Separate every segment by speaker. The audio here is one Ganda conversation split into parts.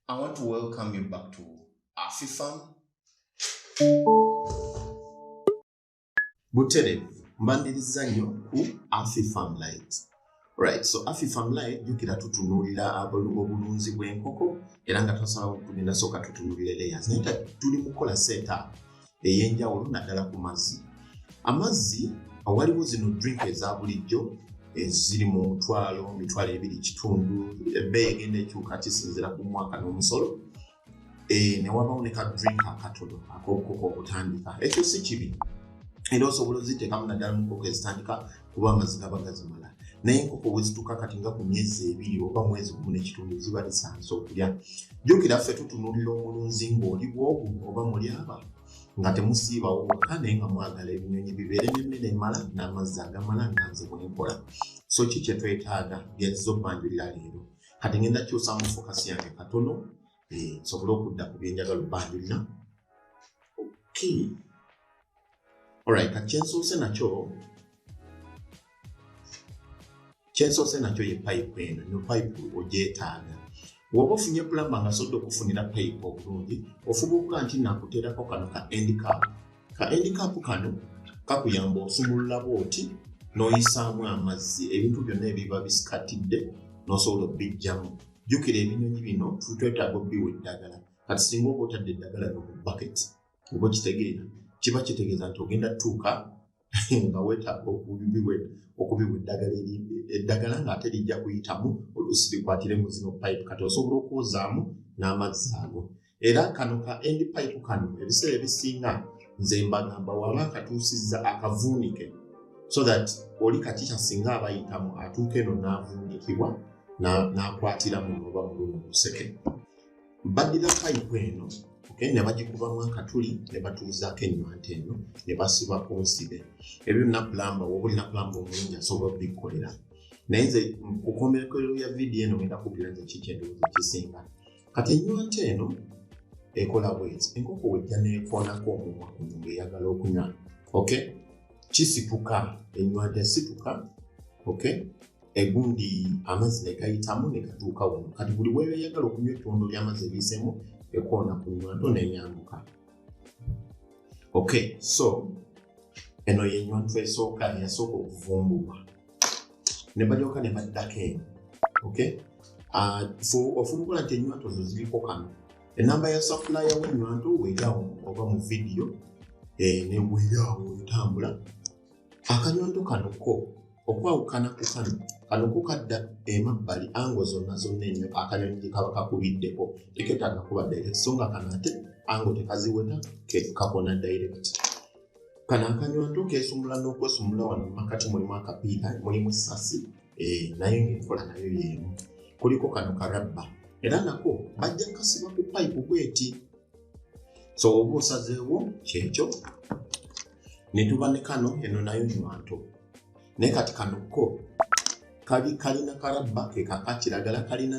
Speaker 1: I want to welcome you back to AfriFarm. Buterevu mbandiriza nnyo ku AfriFarm Light. Right, so AfriFarm Light jukira tutunuulira obulunzi bw'enkoko era nga twasalawo tugenda sooka tutunuulire layers. Naye tuli mu kukola setup ey'enjawulo naddala ku mazzi. Amazzi waliwo zino drink eza bulijjo ziri mu mitwalo ebiri kitundu, ebbeeyi egenda ekyuka kisinziira ku mwaka n'omusolo. Ne wabawo ne ka drink akatono ak'obukoko okutandika. Ekyo si kibi. Era osobola oziteekamu naddala mu nkoko ezitandika kuba amazzi gaba gazimala. Naye enkoko bwe zituuka kati nga ku myezi 2 oba mwezi 1.5 ziba zisanze okulya. Jjukira ffe tutunuulira omulunzi ng'oli bw'obu oba muli aba nga temusiibawo wokka naye nga mwagala ebinyonyi bibeere n'emmere emala n'amazzi agamala nga nze bwenkola. So ki kye twetaaga byazizza okbanjulira leero. Kati ngenda kyusaamu fokasi yange katono nsobole okudda ku byenjagala okbanjulira. Okay. Alright, kati kyensoose nakyo ye pipe eno. Eno pipe ogyetaaga. Woba ofunye plumber nga sodde okufunira pipe obulungi, ofuba okuga nti nakuteerako kano ka end cap. Ka end cap kano kakuyamba osumulula bw'oti n'oyisaamu amazzi, ebintu byonna ebiba bisikatidde n'osobola obbijjamu. Jjukira ebinyonyi bino twetaaga obbiwa eddagala. Kati singa oba otadde eddagala mu bucket oba okitegeera, kiba kitegeeza nti ogenda tuuka nga weetaaga okubiwa eddagala ng'ate lijja kuyitamu oluusi likwatire mu zino pipe kati osobola okwozaamu n'amazzi ago. Era kano ka end pipe kano ebiseera ebisinga nze mbagamba waba akatuusizza akavuunike so that oli kati kyasinga abayitamu atuuka eno n'avuunikibwa n'akwatira muno oba mu luno luseke. Baddira pipe eno ne bagikubamu akatuli ne batuuzaako ennywanto eno ne basiba ku nsibe. Ebyo byonna pulamba woba olina pulamba omulungi asobola obbikolera. Naye nze ku kkomerero ya vidiyo eno ngenda kubbira nze kiki endowooza ekisinga. Kati ennywanto eno ekola bweti. Enkoko wejja n'ekoonako omumwa ku nyungu eyagala okunywa. Okay? Kisipuka, ennywanto esituka. Okay? Egundi amazzi ne gayitamu ne gatuuka wano. Kati buli bw'eyagala okunywa ettondo ly'amazzi eriisemu ekoona ku nnywanto n'enyambuka. Okay, so eno y'ennywanto esooka eyasooka okuvumbulwa. Ne balyoka ne baddako eno. Okay? Ofubukola nti ennywanto zo ziriko kano. Enamba ya supply w'ennywanto weeryawo oba mu vidiyo ne weeryawo etambula. Akanywanto kano ko okwawukana ku kano ko kadda emabbali ango zonna ennyo akanyonyi gye kaba kakubiddeko teketaaga kuba direct so nga kano ate ango tekaziweta kakona direct. Kano akanywanto keesumula n'okwesumula wano mu makati mulimu akapiira mulimu essasi naye ng'enkola nayo y'emu. Kuliko kano karabba era nako bajja kasiba ku pipe bweti. So oba osazeewo kyekyo ne tuba ne kano eno nayo nnywanto. Naye kati kano ko kalina karabba ke kakakiragala kalina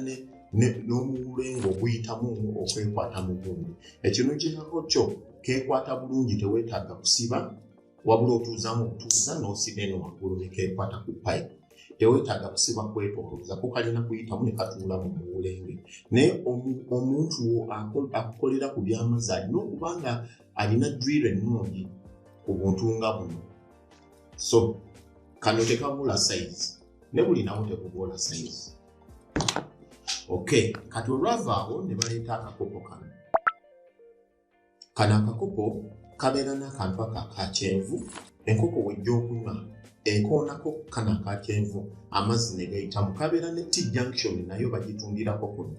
Speaker 1: n'omulengo oguyitamu okwekwata mu gundi. Ekirungi kyako kyo keekwata bulungi teweetaaga kusiba wabula otuuzamu obutuuza n'osiba eno waggulu ne keekwata ku pipe. Teweetaaga kusiba kwetoolooza ko kalina kuyitamu ne katuula mu muwulenge. Naye omuntu akukolera ku by'amazzi alina okuba nga alina drill ennungi ku buntu nga buno. So kano tekabula size. Ne buli nawo tekubula size. Okay, kati olwava awo ne baleeta akakopo kano. Kano akakopo kabeera n'akantu aka kyenvu. Enkoko wejja okunywa ekoonako kano aka kyenvu amazzi ne gayitamu. Kabeera ne T-junction nayo bagitundirako kuno.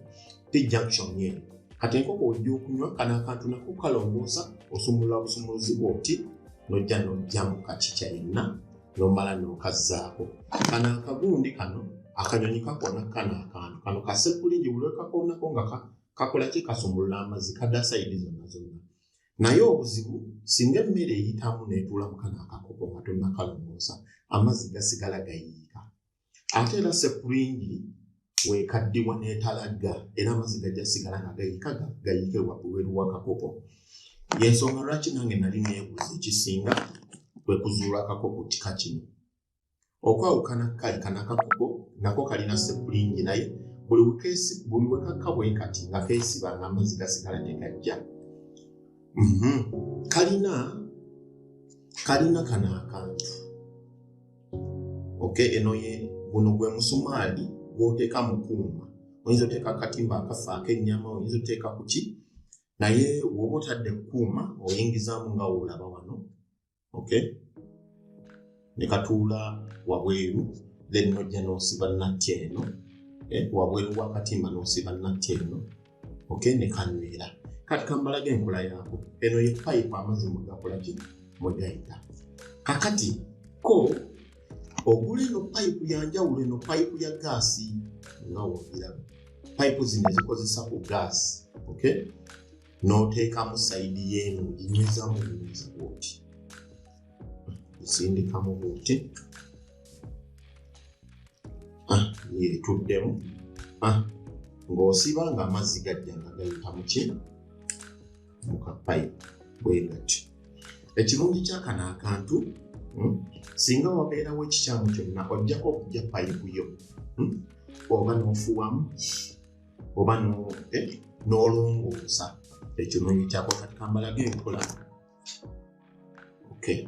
Speaker 1: T-junction yeero. Kati enkoko wejja okunywa kano akantu nako kalongoosa osumulula busumuluzi bw'oti n'ojja n'ojjamu kakikya yenna. Nomala n'okazzaako. Kano akagundi kano akanyonyi kakoona kano akantu kano kasepulingi buli kakoonako nga kakola ki kasumulula amazzi kadda sayidi zonna. Naye obuzibu singa emmere eyitamu n'etuula mu kano akakopo nga tonnakalongoosa amazzi gasigala gayiika. Ate era sepulingi weekaddiwa n'etalagga era amazzi gajja sigala nga gayiike wabweru w'akakopo. Y'ensonga lwaki nange nali neebuuza ekisinga kwe kuzuula akakopo kika kino. Okwawukana kali kana akakopo nako kalina sepulingi naye buli wekakka bwe kati nga keesiba ng'amazzi gasigala tegajja. Kalina kano akantu. Okay, eno guno gwe musumaali gw'oteeka mu kuuma. Oyinza oteeka akatimba akafa ak'ennyama, oyinza oteeka ku ki, naye bw'oba otadde kuuma oyingizaamu nga woolaba wano. Okay, ne katuula wabweru, then nojja n'osiba natti eno, wabweru w'akatimba n'osiba natti eno. Okay, ne kanywera. Kati kambalage enkola yaako. Eno ye pipe amazzi mwe gakola ki, mwe gayita. Kakati ko ogula eno pipe ya njawulo, eno pipe ya gaasi nga wogiraba. Pipe zino zikozesa ku gaasi. Okay, n'oteekamu sayidi y'eno ginywezamu bunyweeza bwoti. Sindikamu bwoti. Yetuddemu. Ng'osiba ng'amazzi gajja nga gayita mu ki, mu kapipe bwe gati. Ekirungi kya kano akantu, singa wabeerawo ekikyamu kyonna ojjako okujja payipu yo, oba n'ofuwamu oba n'olongoosa. Ekirungi kyako kati kambalage enkola. Okay,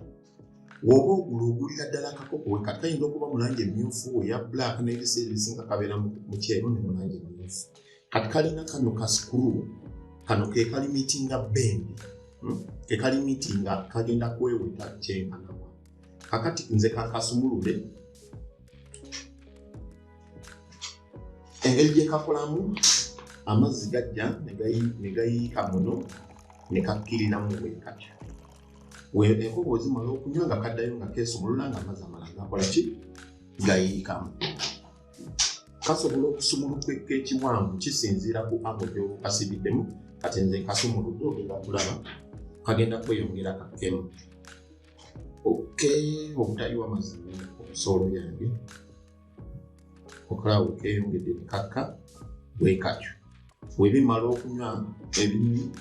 Speaker 1: woba ogulira ddala akakoko we kati kayinza okuba mu langi emmyufu, eya black, n'ebiseera ebisinga kabeera mu kyeru ne mu langi emmyufu. Kati kalina kano ka screw, kano ke kalimitinga bendi, ke kalimitinga kagenda kweweta kyenkanawa. Kakati nze kakasumulule, engeri gye kakolamu, amazzi gajja ne gayiika muno ne kakkiriramu bwekatyo. Enkoko zimala okunywa nga kaddayo nga keesumulula ng'amazzi amalala gakola ki, gayiikamu. Kasobola okusumuluka ekiwanvu kisinziira ku abo gy'okasibiddemu. Kati nze nkasumuludde ogenda kulaba kagenda kweyongera kakkemu. Okay, obutayiwa amazzi ensolo yange okulaba keeyongedde ne kakka bwe katyo. Bwe bimala okunywa ebinywi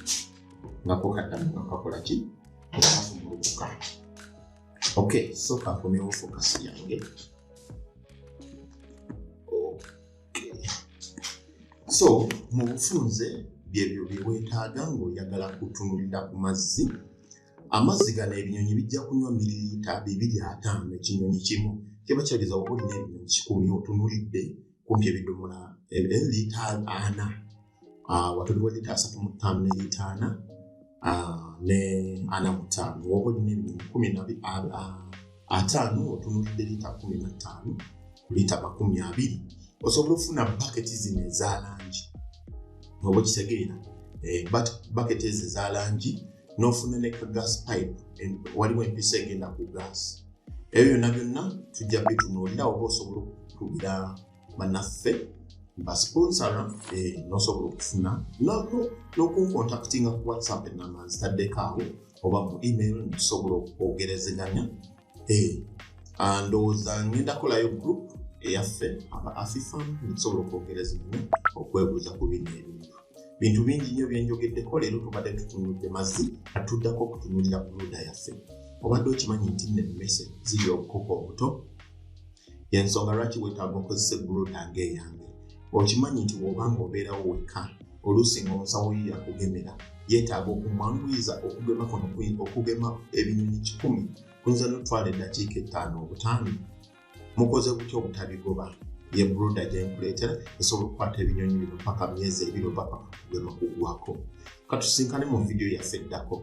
Speaker 1: ngako kaddamu nga kakola ki, kasumulukuka. Okay, so kankomyewo fokasi yange. So mu bufunze byebyo bye weetaaga ng'oyagala kutunulira ku mazzi. Amazzi gano ebinyonyi bijja kunywa mililita 250 ekinyonyi kimu. Kiba kyageza oba olina ebinyonyi 10 otunulidde kumpi ebidomola lita 4. Watuliwo lita 3.5 ne lita 4 ne 4.5. Oba olina ebinyonyi 15 otunulidde lita 15 lita 20. Osobola okufuna baketi zino eza langi. Oba kitegeera, baketi ezo eza langi, n'ofuna ne ka gas pipe, waliwo empisa egenda ku gas. Ebyo byonna tujja bitunuulira, oba osobola okutugira bannaffe basponsora, n'osobola okufuna n'okunkontaktinga ku WhatsApp enamba nzitaddeko awo, oba mu email ntusobola okwogerezeganya. Ndowooza ngenda kolayo group eyaffe aba AFIFAM ntusobola okwogerezeganya okwebuuza ku bino ebintu. Bintu bingi nnyo bye njogeddeko leero tubadde tutunudde mazzi, atuddako okutunulira buloda yaffe. Obadde okimanyi nti n'emmese ziri obukoko obuto, y'ensonga lwaki weetaaga okozesa buloda ng'eyange. Okimanyi nti bw'obanga obeerawo wekka, oluusi ng'onsawo ye yakugemera, yeetaaga okumwanguyiza okugema ebinyonyi 10, kuyinza n'otwala eddakiika 5 obutaano. Mukoze butya obutabigoba? Ye buloda gye nkuleetera esobola okukwata ebinyonyi bino paka myezi 2 paka kugema kugwako. Katusinkane mu vidiyo yaffe eddako.